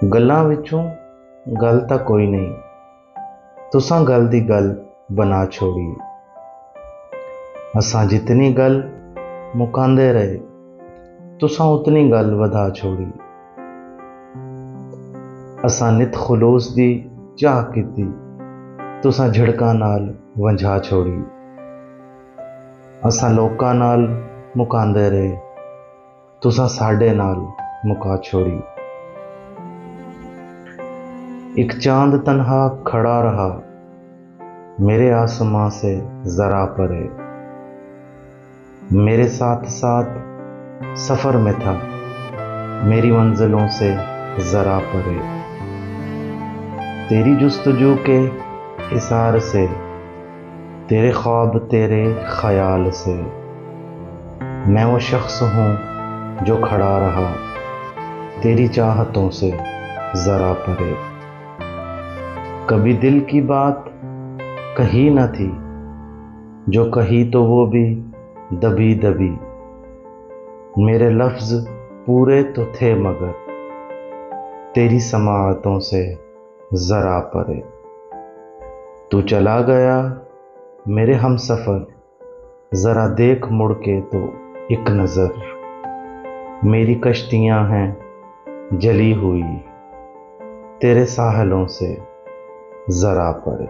ਗੱਲਾਂ ਵਿੱਚੋਂ ਗੱਲ ਤਾਂ ਕੋਈ ਨਹੀਂ, ਤੁਸਾਂ ਗੱਲ ਦੀ ਗੱਲ ਬਣਾ ਛੋੜੀ। ਅਸਾਂ ਜਿਤਨੀ ਗੱਲ ਮੁਕਾਂਦੇ ਰਹੇ, ਤੁਸਾਂ ਉਤਨੀ ਗੱਲ ਵਧਾ ਛੋੜੀ। ਅਸਾਂ ਨਿਤ ਖਲੂਸ ਦੀ ਚਾਹ ਕੀਤੀ, ਤੁਸਾਂ ਝੜਕਾਂ ਨਾਲ ਵੰਝਾ ਛੋੜੀ। ਅਸਾਂ ਲੋਕਾਂ ਨਾਲ ਮੁਕਾਂਦੇ ਰਹੇ, ਤੁਸਾਂ ਸਾਡੇ ਨਾਲ ਮੁਕਾ ਛੋੜੀ। एक चांद तन्हा खड़ा रहा, मेरे आसमां से जरा परे। मेरे साथ साथ सफर में था, मेरी मंजिलों से जरा परे। तेरी जुस्तजू के हिसार से, तेरे ख्वाब तेरे ख्याल से, मैं वो शख्स हूँ जो खड़ा रहा, तेरी चाहतों से जरा परे। कभी दिल की बात कही न थी, जो कही तो वो भी दबी दबी। मेरे लफ्ज पूरे तो थे मगर तेरी समाअतों से जरा परे। तू चला गया मेरे हम सफ़र, ज़रा देख मुड़ के तो एक नज़र। मेरी कश्तियाँ हैं जली हुई, तेरे साहलों से जरा परे।